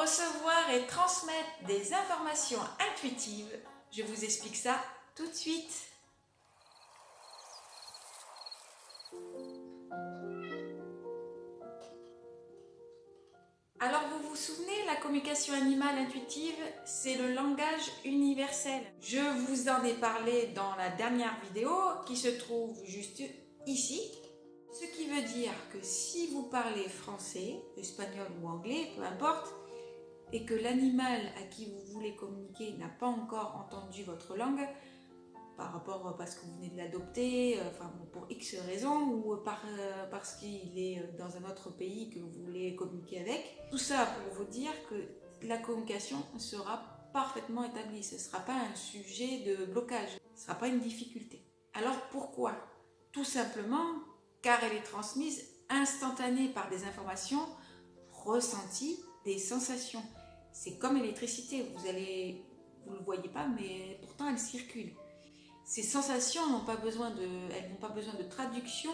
recevoir et transmettre des informations intuitives. Je vous explique ça tout de suite. Alors vous vous souvenez, la communication animale intuitive, c'est le langage universel. Je vous en ai parlé dans la dernière vidéo qui se trouve juste ici. Ce qui veut dire que si vous parlez français, espagnol ou anglais, peu importe, et que l'animal à qui vous voulez communiquer n'a pas encore entendu votre langue, par rapport parce que vous venez de l'adopter, pour X raisons, ou parce qu'il est dans un autre pays que vous voulez communiquer avec. Tout ça pour vous dire que la communication sera parfaitement établie. Ce ne sera pas un sujet de blocage, ce ne sera pas une difficulté. Alors pourquoi? Tout simplement car elle est transmise instantanée par des informations ressenties, des sensations. C'est comme l'électricité, vous ne le voyez pas, mais pourtant elle circule. Ces sensations n'ont pas besoin de traduction,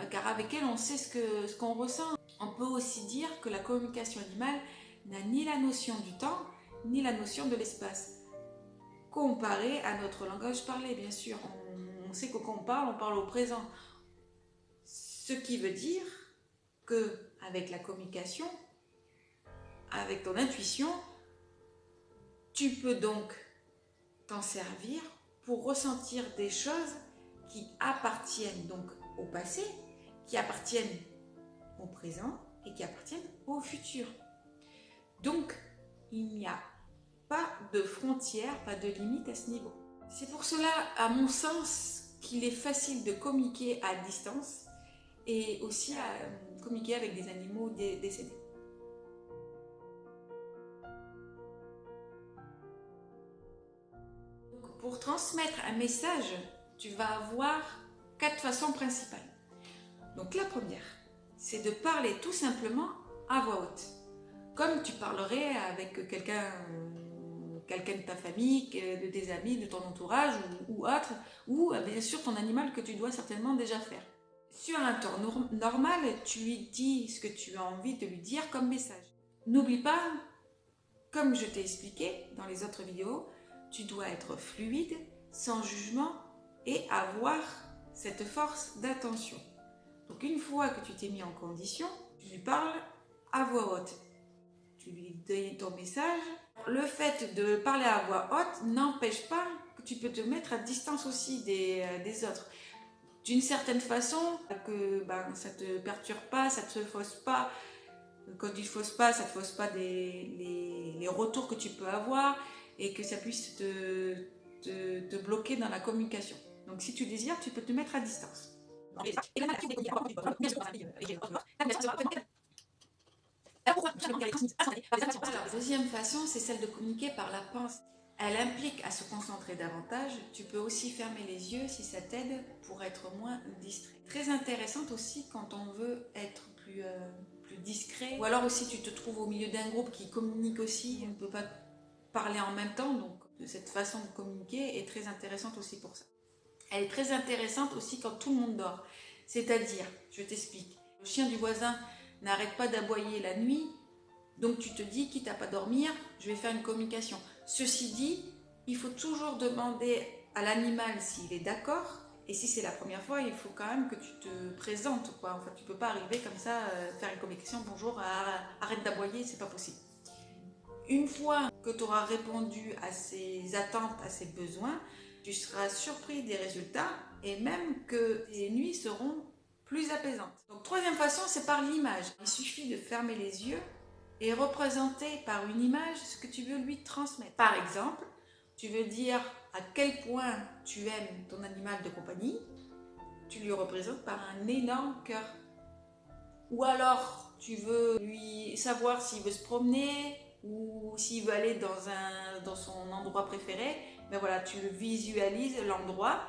car avec elles on sait ce qu'on ressent. On peut aussi dire que la communication animale n'a ni la notion du temps, ni la notion de l'espace. Comparé à notre langage parlé, bien sûr. On sait que quand on parle au présent. Ce qui veut dire qu'avec la communication, avec ton intuition, tu peux donc t'en servir pour ressentir des choses qui appartiennent donc au passé, qui appartiennent au présent et qui appartiennent au futur. Donc, il n'y a pas de frontières, pas de limite à ce niveau. C'est pour cela, à mon sens, qu'il est facile de communiquer à distance et aussi à communiquer avec des animaux décédés. Pour transmettre un message, tu vas avoir 4 façons principales. Donc la première, c'est de parler tout simplement à voix haute. Comme tu parlerais avec quelqu'un de ta famille, de tes amis, de ton entourage ou autre, ou bien sûr ton animal que tu dois certainement déjà faire. Sur un temps normal, tu lui dis ce que tu as envie de lui dire comme message. N'oublie pas, comme je t'ai expliqué dans les autres vidéos, tu dois être fluide, sans jugement et avoir cette force d'attention. Donc une fois que tu t'es mis en condition, tu lui parles à voix haute. Tu lui donnes ton message. Le fait de parler à voix haute n'empêche pas que tu peux te mettre à distance aussi des autres. D'une certaine façon, que ça ne te perturbe pas, ça ne te fausse pas. Quand tu ne fausses pas, ça ne te fausse pas les retours que tu peux avoir et que ça puisse te bloquer dans la communication. Donc si tu désires, tu peux te mettre à distance. La deuxième façon, c'est celle de communiquer par la pensée. Elle implique à se concentrer davantage. Tu peux aussi fermer les yeux si ça t'aide pour être moins distrait. Très intéressante aussi quand on veut être plus discret. Ou alors aussi tu te trouves au milieu d'un groupe qui communique aussi. On ne peut pas parler en même temps. Donc cette façon de communiquer est très intéressante aussi pour ça. Elle est très intéressante aussi quand tout le monde dort. C'est-à-dire, je t'explique, le chien du voisin n'arrête pas d'aboyer la nuit. Donc tu te dis, quitte à pas dormir, je vais faire une communication. Ceci dit, il faut toujours demander à l'animal s'il est d'accord. Et si c'est la première fois, il faut quand même que tu te présentes, quoi. Enfin, tu peux pas arriver comme ça, faire une communication, bonjour, arrête d'aboyer, c'est pas possible. Une fois que tu auras répondu à ses attentes, à ses besoins, tu seras surpris des résultats et même que tes nuits seront plus apaisantes. Donc troisième façon, c'est par l'image. Il suffit de fermer les yeux et représenter par une image ce que tu veux lui transmettre. Par exemple, tu veux dire à quel point tu aimes ton animal de compagnie, tu lui représentes par un énorme cœur. Ou alors, tu veux lui savoir s'il veut se promener ou s'il veut aller dans son endroit préféré, ben voilà, tu visualises l'endroit.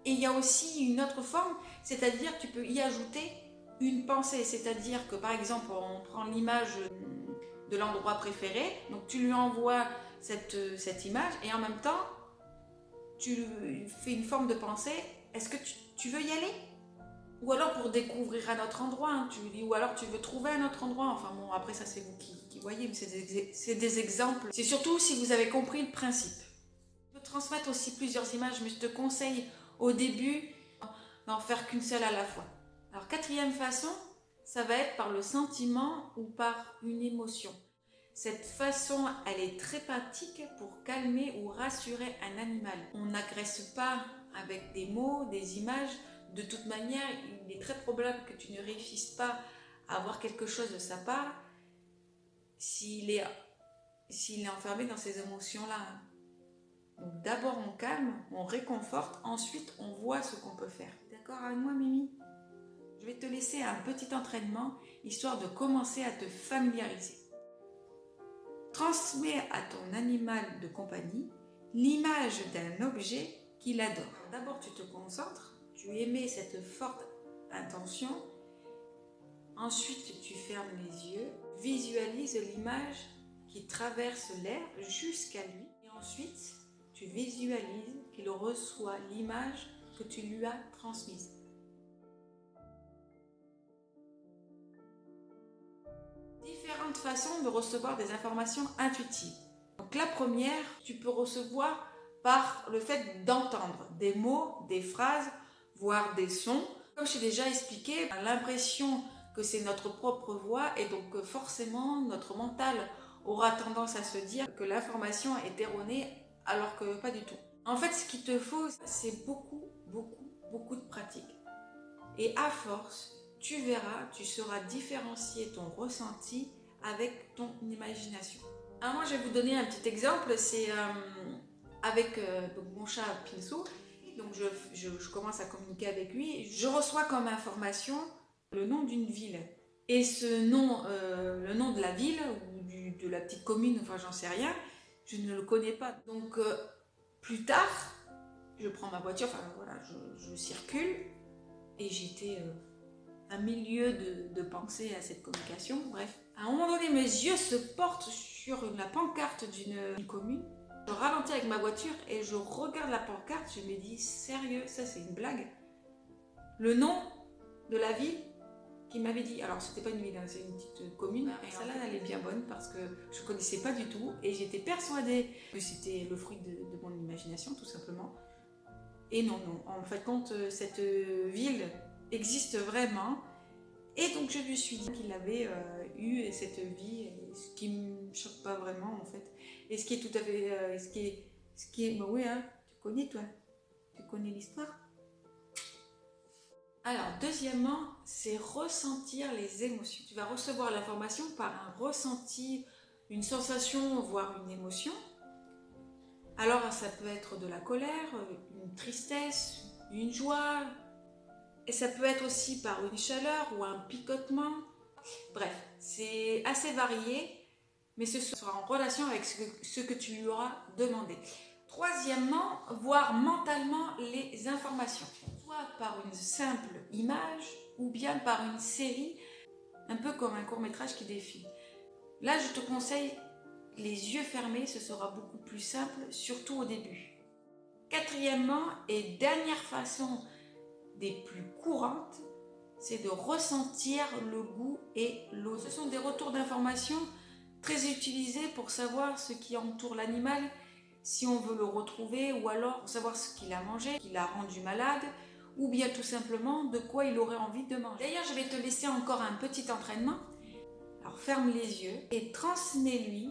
Et il y a aussi une autre forme, c'est-à-dire que tu peux y ajouter une pensée, c'est-à-dire que par exemple, on prend l'image de l'endroit préféré, donc tu lui envoies cette image et en même temps, tu fais une forme de pensée, est-ce que tu veux y aller? Ou alors pour découvrir un autre endroit, hein, ou alors tu veux trouver un autre endroit. Enfin bon, après ça c'est vous qui voyez, mais c'est des exemples. C'est surtout si vous avez compris le principe. Tu peux transmettre aussi plusieurs images, mais je te conseille au début d'en faire qu'une seule à la fois. Alors quatrième façon, ça va être par le sentiment ou par une émotion. Cette façon, elle est très pratique pour calmer ou rassurer un animal. On n'agresse pas avec des mots, des images. De toute manière, il est très probable que tu ne réussisses pas à avoir quelque chose de sa part s'il est enfermé dans ces émotions-là. Donc d'abord on calme, on réconforte, ensuite on voit ce qu'on peut faire. D'accord avec moi, Mimi? Je vais te laisser un petit entraînement, histoire de commencer à te familiariser. Transmets à ton animal de compagnie l'image d'un objet qu'il adore. D'abord tu te concentres, tu émets cette forte intention, ensuite tu fermes les yeux, visualise l'image qui traverse l'air jusqu'à lui, et ensuite tu visualises qu'il reçoit l'image que tu lui as transmise. Différentes façons de recevoir des informations intuitives. Donc la première, tu peux recevoir par le fait d'entendre des mots, des phrases, voire des sons. Comme je t'ai déjà expliqué, l'impression que c'est notre propre voix et donc forcément notre mental aura tendance à se dire que l'information est erronée alors que pas du tout. En fait, ce qu'il te faut, c'est beaucoup de pratique. Et à force, tu verras, tu sauras différencier ton ressenti avec ton imagination. Alors moi, je vais vous donner un petit exemple, c'est avec mon chat Pinsou. Donc je commence à communiquer avec lui, je reçois comme information le nom d'une ville. Et ce nom, le nom de la ville ou de la petite commune, enfin j'en sais rien, je ne le connais pas. Donc plus tard, je prends ma voiture, enfin voilà, je circule et j'étais à milieu de penser à cette communication. Bref, à un moment donné, mes yeux se portent sur la pancarte d'une commune. Je ralentis avec ma voiture et je regarde la pancarte, je me dis sérieux, ça c'est une blague. Le nom de la ville qui m'avait dit, alors c'était pas une ville, hein, c'est une petite commune, et celle-là elle est bien bonne parce que je connaissais pas du tout et j'étais persuadée que c'était le fruit de mon imagination tout simplement. Et non, en fait compte cette ville existe vraiment. Et donc je lui suis dit qu'il avait eu cette vie, ce qui me choque pas vraiment en fait. Et ce qui est tout à fait, bah oui, hein, tu connais toi, tu connais l'histoire. Alors deuxièmement, c'est ressentir les émotions. Tu vas recevoir l'information par un ressenti, une sensation, voire une émotion. Alors ça peut être de la colère, une tristesse, une joie. Et ça peut être aussi par une chaleur ou un picotement. Bref, c'est assez varié, mais ce sera en relation avec ce que tu lui auras demandé. Troisièmement, voir mentalement les informations, soit par une simple image ou bien par une série, un peu comme un court-métrage qui défile. Là, je te conseille les yeux fermés, ce sera beaucoup plus simple, surtout au début. Quatrièmement et dernière façon des plus courantes, c'est de ressentir le goût et l'odeur. Ce sont des retours d'informations très utilisés pour savoir ce qui entoure l'animal, si on veut le retrouver, ou alors pour savoir ce qu'il a mangé, qui l'a rendu malade, ou bien tout simplement de quoi il aurait envie de manger. D'ailleurs, je vais te laisser encore un petit entraînement. Alors ferme les yeux et transmets-lui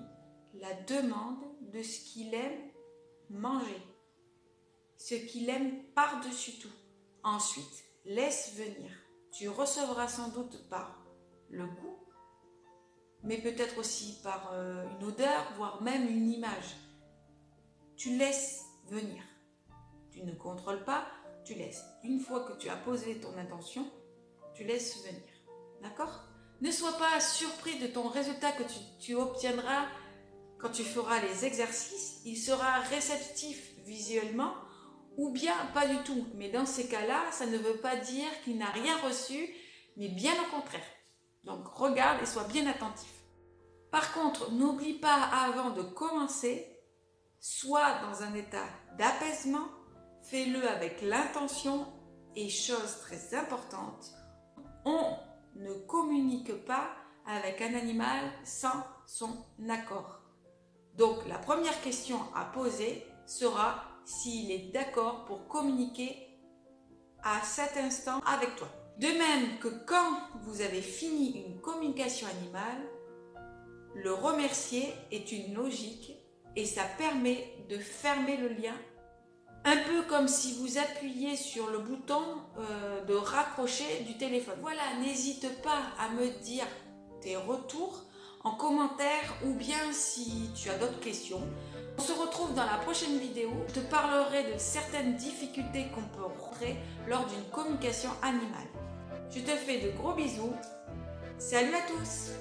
la demande de ce qu'il aime manger, ce qu'il aime par-dessus tout. Ensuite, laisse venir. Tu recevras sans doute par le goût, mais peut-être aussi par une odeur, voire même une image. Tu laisses venir. Tu ne contrôles pas, tu laisses. Une fois que tu as posé ton intention, tu laisses venir. D'accord ? Ne sois pas surpris de ton résultat que tu obtiendras quand tu feras les exercices. Il sera réceptif visuellement ou bien pas du tout. Mais dans ces cas-là, ça ne veut pas dire qu'il n'a rien reçu, mais bien au contraire. Donc regarde et sois bien attentif. Par contre, n'oublie pas avant de commencer, sois dans un état d'apaisement, fais-le avec l'intention Et chose très importante, on ne communique pas avec un animal sans son accord. Donc la première question à poser sera s'il est d'accord pour communiquer à cet instant avec toi. De même que quand vous avez fini une communication animale, le remercier est une logique et ça permet de fermer le lien. Un peu comme si vous appuyez sur le bouton de raccrocher du téléphone. Voilà, n'hésite pas à me dire tes retours en commentaire ou bien si tu as d'autres questions. On se retrouve dans la prochaine vidéo. Je te parlerai de certaines difficultés qu'on peut rencontrer lors d'une communication animale. Je te fais de gros bisous. Salut à tous!